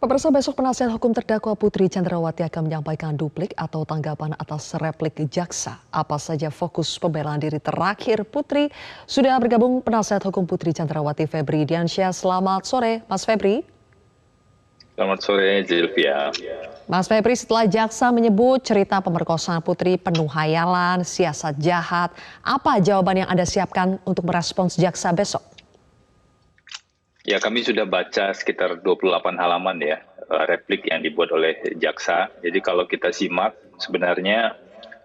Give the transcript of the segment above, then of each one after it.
Pemirsa, besok penasihat hukum terdakwa Putri Chandrawati akan menyampaikan duplik atau tanggapan atas replik jaksa. Apa saja fokus pembelaan diri terakhir Putri? Sudah bergabung penasihat hukum Putri Chandrawati, Febri Diansyah. Selamat sore, Mas Febri. Selamat sore, Zilvia. Mas Febri, setelah jaksa menyebut cerita pemerkosaan Putri penuh hayalan, siasat jahat, apa jawaban yang Anda siapkan untuk merespons jaksa besok? Ya, kami sudah baca sekitar 28 halaman ya, replik yang dibuat oleh jaksa. Jadi kalau kita simak, sebenarnya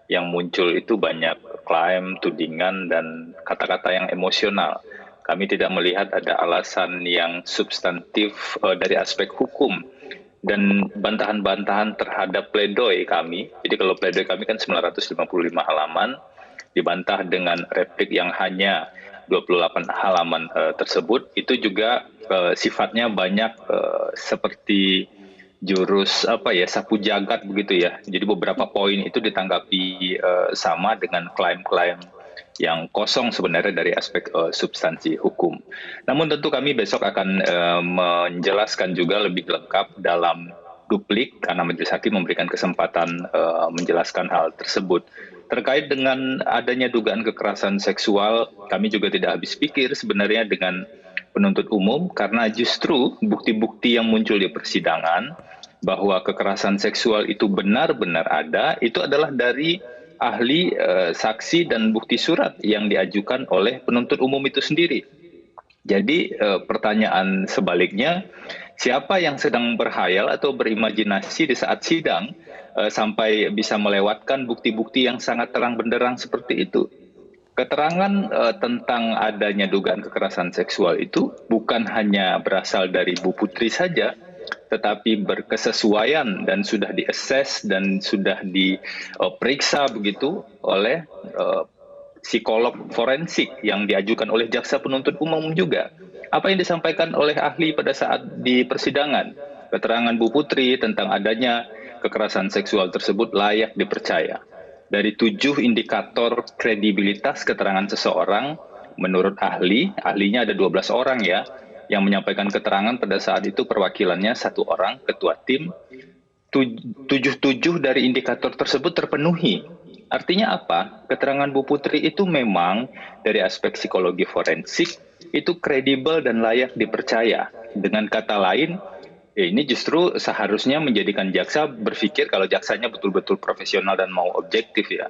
yang muncul itu banyak klaim, tudingan, dan kata-kata yang emosional. Kami tidak melihat ada alasan yang substantif dari aspek hukum dan bantahan-bantahan terhadap pledoi kami. Jadi kalau pledoi kami kan 955 halaman, dibantah dengan replik yang hanya 28 halaman tersebut, itu juga sifatnya banyak seperti jurus sapu jagat begitu ya. Jadi beberapa poin itu ditanggapi sama dengan klaim-klaim yang kosong sebenarnya dari aspek substansi hukum. Namun tentu kami besok akan menjelaskan juga lebih lengkap dalam duplik karena majelis hakim memberikan kesempatan menjelaskan hal tersebut. Terkait dengan adanya dugaan kekerasan seksual, kami juga tidak habis pikir sebenarnya dengan penuntut umum karena justru bukti-bukti yang muncul di persidangan bahwa kekerasan seksual itu benar-benar ada, itu adalah dari ahli, saksi, dan bukti surat yang diajukan oleh penuntut umum itu sendiri. Jadi pertanyaan sebaliknya, siapa yang sedang berhayal atau berimajinasi di saat sidang sampai bisa melewatkan bukti-bukti yang sangat terang benderang seperti itu? Keterangan tentang adanya dugaan kekerasan seksual itu bukan hanya berasal dari Bu Putri saja, tetapi berkesesuaian dan sudah diassess dan sudah diperiksa begitu oleh psikolog forensik yang diajukan oleh jaksa penuntut umum juga. Apa yang disampaikan oleh ahli pada saat di persidangan, keterangan Bu Putri tentang adanya kekerasan seksual tersebut layak dipercaya. Dari 7 indikator kredibilitas keterangan seseorang, menurut ahlinya ada 12 orang ya, yang menyampaikan keterangan pada saat itu perwakilannya 1 orang, ketua tim. 7 dari indikator tersebut terpenuhi. Artinya apa? Keterangan Bu Putri itu memang dari aspek psikologi forensik itu kredibel dan layak dipercaya. Dengan kata lain, ini justru seharusnya menjadikan jaksa berpikir kalau jaksanya betul-betul profesional dan mau objektif ya.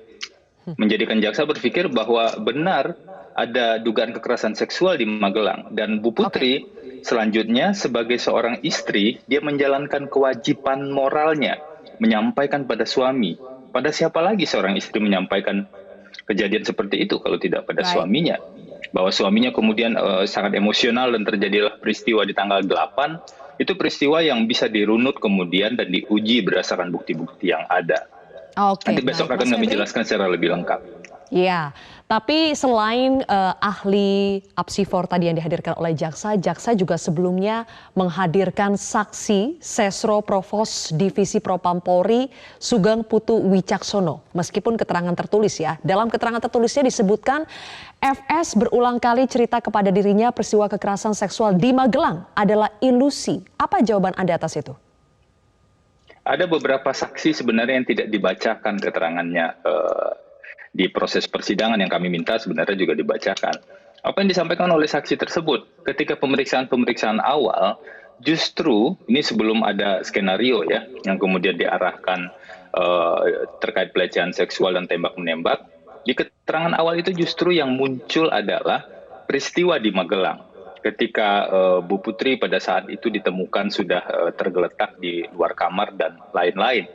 Menjadikan jaksa berpikir bahwa benar ada dugaan kekerasan seksual di Magelang. Dan Bu Putri selanjutnya sebagai seorang istri, dia menjalankan kewajiban moralnya, menyampaikan pada suami. Pada siapa lagi seorang istri menyampaikan kejadian seperti itu kalau tidak pada suaminya? Bahwa suaminya kemudian sangat emosional dan terjadilah peristiwa di tanggal 8, itu peristiwa yang bisa dirunut kemudian dan diuji berdasarkan bukti-bukti yang ada. Nanti besok akan kami jelaskan secara lebih lengkap. Iya, tapi selain ahli Apsifor tadi yang dihadirkan oleh jaksa juga sebelumnya menghadirkan saksi Sesro Provos Divisi Propam Polri Sugeng Putu Wicaksono. Meskipun keterangan tertulis ya, dalam keterangan tertulisnya disebutkan FS berulang kali cerita kepada dirinya peristiwa kekerasan seksual di Magelang adalah ilusi. Apa jawaban Anda atas itu? Ada beberapa saksi sebenarnya yang tidak dibacakan keterangannya di proses persidangan yang kami minta sebenarnya juga dibacakan. Apa yang disampaikan oleh saksi tersebut ketika pemeriksaan awal, justru ini sebelum ada skenario ya yang kemudian diarahkan terkait pelecehan seksual dan tembak-menembak, di keterangan awal itu justru yang muncul adalah peristiwa di Magelang. Ketika Bu Putri pada saat itu ditemukan sudah tergeletak di luar kamar dan lain-lain.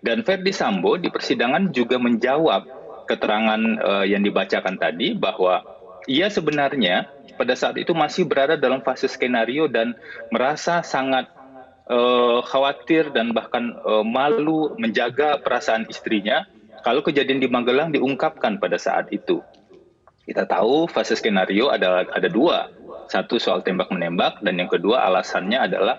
Dan Verdi Sambo di persidangan juga menjawab keterangan yang dibacakan tadi bahwa ia sebenarnya pada saat itu masih berada dalam fase skenario dan merasa sangat khawatir dan bahkan malu menjaga perasaan istrinya kalau kejadian di Magelang diungkapkan pada saat itu. Kita tahu fase skenario ada 2. Satu soal tembak-menembak dan yang kedua alasannya adalah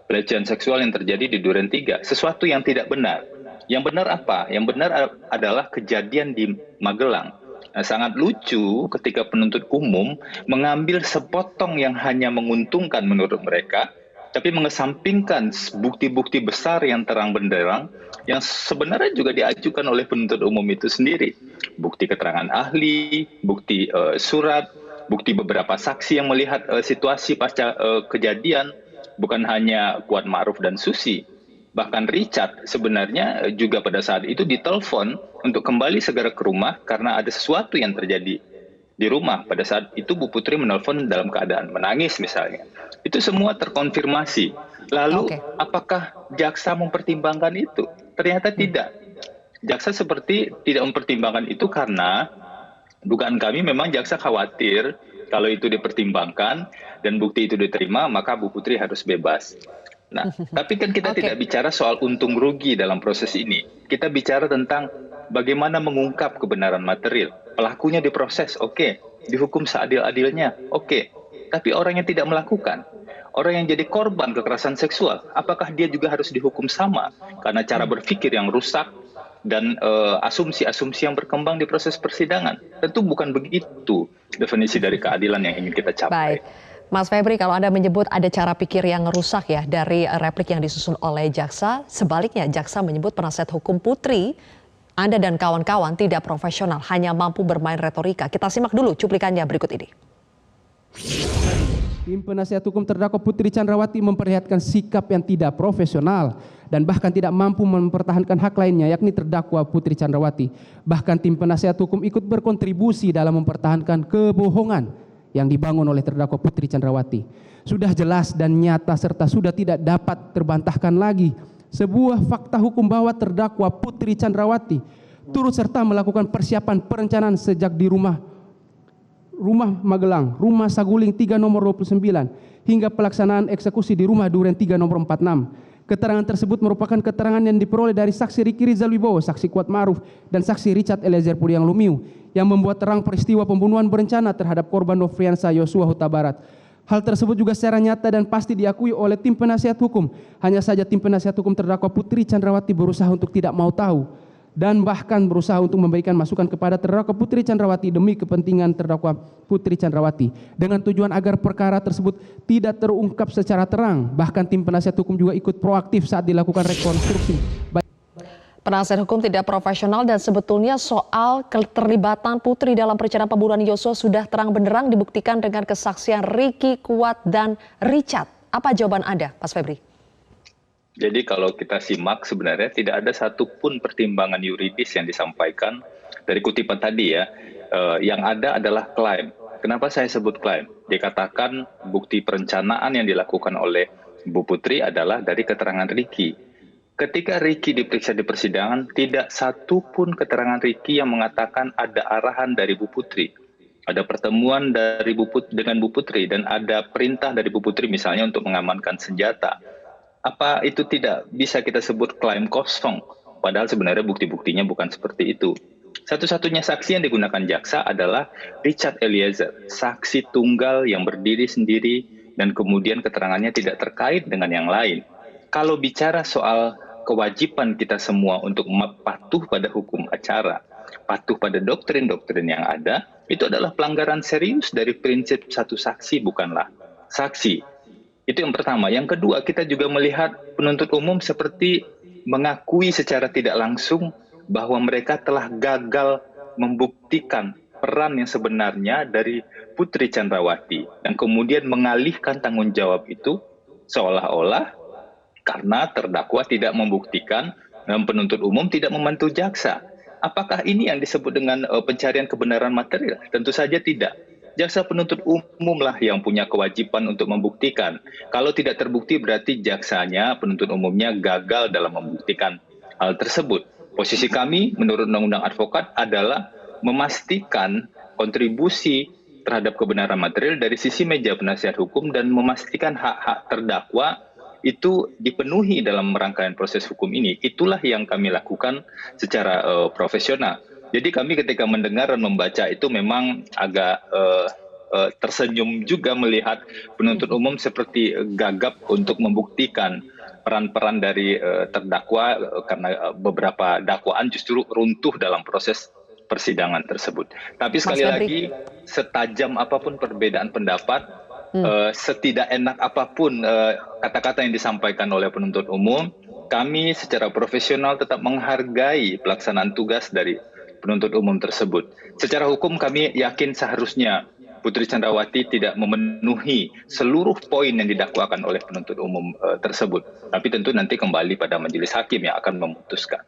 pelecehan seksual yang terjadi di Duren 3. Sesuatu yang tidak benar. Yang benar apa? Yang benar adalah kejadian di Magelang. Nah, sangat lucu ketika penuntut umum mengambil sepotong yang hanya menguntungkan menurut mereka tapi mengesampingkan bukti-bukti besar yang terang benderang yang sebenarnya juga diajukan oleh penuntut umum itu sendiri. Bukti keterangan ahli, bukti surat, bukti beberapa saksi yang melihat situasi pasca kejadian, bukan hanya Kuat Ma'ruf dan Susi. Bahkan Richard sebenarnya juga pada saat itu ditelepon untuk kembali segera ke rumah karena ada sesuatu yang terjadi di rumah. Pada saat itu Bu Putri menelpon dalam keadaan menangis misalnya. Itu semua terkonfirmasi. Lalu apakah jaksa mempertimbangkan itu? Ternyata tidak. Jaksa seperti tidak mempertimbangkan itu karena dugaan kami memang jaksa khawatir kalau itu dipertimbangkan dan bukti itu diterima, maka Bu Putri harus bebas. Nah, tapi kan kita tidak bicara soal untung rugi dalam proses ini. Kita bicara tentang bagaimana mengungkap kebenaran material. Pelakunya diproses, oke. Dihukum seadil-adilnya, oke. Tapi orang yang tidak melakukan, orang yang jadi korban kekerasan seksual, apakah dia juga harus dihukum sama? Karena cara berpikir yang rusak dan asumsi-asumsi yang berkembang di proses persidangan. Tentu bukan begitu definisi dari keadilan yang ingin kita capai. Baik. Mas Febri, kalau Anda menyebut ada cara pikir yang rusak ya dari replik yang disusun oleh jaksa, sebaliknya jaksa menyebut penasihat hukum Putri, Anda dan kawan-kawan tidak profesional, hanya mampu bermain retorika. Kita simak dulu cuplikannya berikut ini. Tim penasihat hukum terdakwa Putri Chandrawati memperlihatkan sikap yang tidak profesional dan bahkan tidak mampu mempertahankan hak lainnya, yakni terdakwa Putri Chandrawati. Bahkan tim penasihat hukum ikut berkontribusi dalam mempertahankan kebohongan yang dibangun oleh terdakwa Putri Chandrawati. Sudah jelas dan nyata serta sudah tidak dapat terbantahkan lagi sebuah fakta hukum bahwa terdakwa Putri Chandrawati turut serta melakukan persiapan perencanaan sejak di rumah Magelang, rumah Saguling 3 nomor 29, hingga pelaksanaan eksekusi di rumah Duren 3 nomor 46. Keterangan tersebut merupakan keterangan yang diperoleh dari saksi Riki Rizal Wibowo, saksi Kuat Ma'ruf, dan saksi Richard Eliezer Pudiang Lumiu yang membuat terang peristiwa pembunuhan berencana terhadap korban Nofriansah Yosua Huta Barat. Hal tersebut juga secara nyata dan pasti diakui oleh tim penasihat hukum. Hanya saja tim penasihat hukum terdakwa Putri Chandrawati berusaha untuk tidak mau tahu dan bahkan berusaha untuk memberikan masukan kepada terdakwa Putri Chandrawati demi kepentingan terdakwa Putri Chandrawati dengan tujuan agar perkara tersebut tidak terungkap secara terang. Bahkan tim penasihat hukum juga ikut proaktif saat dilakukan rekonstruksi. Penasihat hukum tidak profesional dan sebetulnya soal keterlibatan Putri dalam perencanaan pembunuhan Yosua sudah terang benderang dibuktikan dengan kesaksian Riki, Kuat, dan Richard. Apa jawaban Anda, Mas Febri? Jadi kalau kita simak sebenarnya tidak ada satupun pertimbangan yuridis yang disampaikan dari kutipan tadi ya. Yang ada adalah klaim. Kenapa saya sebut klaim? Dikatakan bukti perencanaan yang dilakukan oleh Bu Putri adalah dari keterangan Riki. Ketika Riki diperiksa di persidangan, tidak satupun keterangan Riki yang mengatakan ada arahan dari Bu Putri. Ada pertemuan dari dengan Bu Putri dan ada perintah dari Bu Putri misalnya untuk mengamankan senjata. Apa itu tidak bisa kita sebut klaim kosong? Padahal sebenarnya bukti-buktinya bukan seperti itu. Satu-satunya saksi yang digunakan jaksa adalah Richard Eliezer, saksi tunggal yang berdiri sendiri dan kemudian keterangannya tidak terkait dengan yang lain. Kalau bicara soal kewajiban kita semua untuk patuh pada hukum acara, patuh pada doktrin-doktrin yang ada, itu adalah pelanggaran serius dari prinsip satu saksi bukanlah saksi. Itu yang pertama. Yang kedua, kita juga melihat penuntut umum seperti mengakui secara tidak langsung bahwa mereka telah gagal membuktikan peran yang sebenarnya dari Putri Chandrawati dan kemudian mengalihkan tanggung jawab itu seolah-olah karena terdakwa tidak membuktikan dan penuntut umum tidak membantu jaksa. Apakah ini yang disebut dengan pencarian kebenaran material? Tentu saja tidak. Jaksa penuntut umumlah yang punya kewajiban untuk membuktikan. Kalau tidak terbukti berarti jaksanya, penuntut umumnya gagal dalam membuktikan hal tersebut. Posisi kami menurut Undang-Undang Advokat adalah memastikan kontribusi terhadap kebenaran material dari sisi meja penasihat hukum dan memastikan hak-hak terdakwa itu dipenuhi dalam rangkaian proses hukum ini. Itulah yang kami lakukan secara profesional. Jadi kami ketika mendengar dan membaca itu memang agak tersenyum juga melihat penuntut umum seperti gagap untuk membuktikan peran-peran dari terdakwa karena beberapa dakwaan justru runtuh dalam proses persidangan tersebut. Tapi sekali lagi, setajam apapun perbedaan pendapat, Setidak enak apapun kata-kata yang disampaikan oleh penuntut umum, kami secara profesional tetap menghargai pelaksanaan tugas dari penuntut umum tersebut. Secara hukum kami yakin seharusnya Putri Chandrawati tidak memenuhi seluruh poin yang didakwakan oleh penuntut umum tersebut. Tapi tentu nanti kembali pada majelis hakim yang akan memutuskan.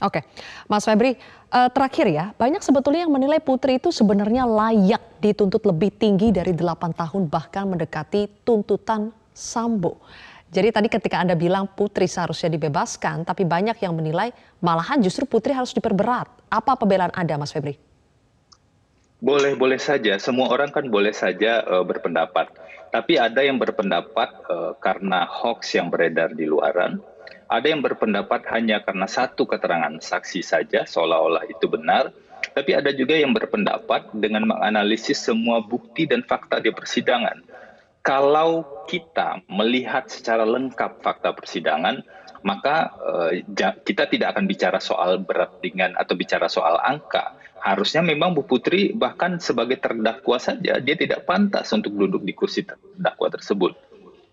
Oke, Mas Febri, terakhir ya, banyak sebetulnya yang menilai Putri itu sebenarnya layak dituntut lebih tinggi dari 8 tahun bahkan mendekati tuntutan Sambo. Jadi tadi ketika Anda bilang Putri seharusnya dibebaskan, tapi banyak yang menilai malahan justru Putri harus diperberat. Apa pembelaan Anda, Mas Febri? Boleh-boleh saja, semua orang kan boleh saja berpendapat. Tapi ada yang berpendapat karena hoax yang beredar di luaran, ada yang berpendapat hanya karena satu keterangan saksi saja, seolah-olah itu benar. Tapi ada juga yang berpendapat dengan menganalisis semua bukti dan fakta di persidangan. Kalau kita melihat secara lengkap fakta persidangan, maka kita tidak akan bicara soal berat ringan atau bicara soal angka. Harusnya memang Bu Putri bahkan sebagai terdakwa saja, dia tidak pantas untuk duduk di kursi terdakwa tersebut.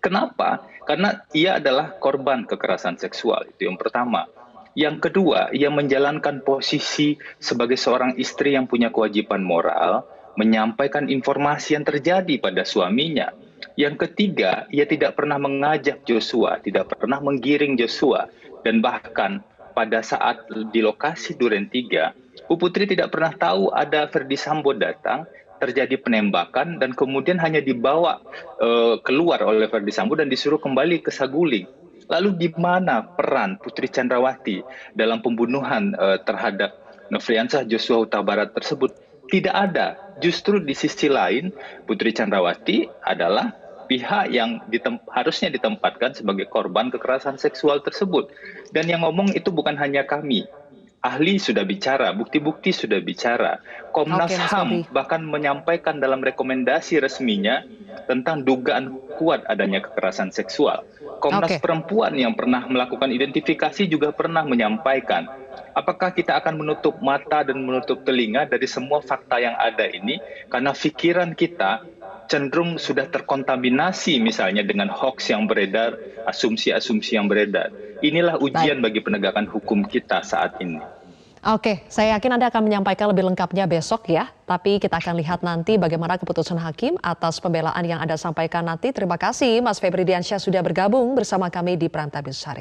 Kenapa? Karena ia adalah korban kekerasan seksual, itu yang pertama. Yang kedua, ia menjalankan posisi sebagai seorang istri yang punya kewajiban moral, menyampaikan informasi yang terjadi pada suaminya. Yang ketiga, ia tidak pernah mengajak Joshua, tidak pernah menggiring Joshua, dan bahkan pada saat di lokasi Duren 3, Bu Putri tidak pernah tahu ada Ferdi Sambo datang, terjadi penembakan, dan kemudian hanya dibawa keluar oleh Ferdi Sambo dan disuruh kembali ke Saguling. Lalu di mana peran Putri Chandrawati dalam pembunuhan terhadap Nofriansah Joshua Huta Barat tersebut? Tidak ada. Justru di sisi lain, Putri Chandrawati adalah pihak yang harusnya ditempatkan sebagai korban kekerasan seksual tersebut. Dan yang ngomong itu bukan hanya kami. Ahli sudah bicara, bukti-bukti sudah bicara. Komnas HAM bahkan menyampaikan dalam rekomendasi resminya tentang dugaan kuat adanya kekerasan seksual. Komnas Perempuan yang pernah melakukan identifikasi juga pernah menyampaikan. Apakah kita akan menutup mata dan menutup telinga dari semua fakta yang ada ini? Karena pikiran kita cenderung sudah terkontaminasi misalnya dengan hoax yang beredar, asumsi-asumsi yang beredar. Inilah ujian bagi penegakan hukum kita saat ini. Oke, saya yakin Anda akan menyampaikan lebih lengkapnya besok ya. Tapi kita akan lihat nanti bagaimana keputusan hakim atas pembelaan yang Anda sampaikan nanti. Terima kasih Mas Febri Diansyah sudah bergabung bersama kami di Prime Time News hari.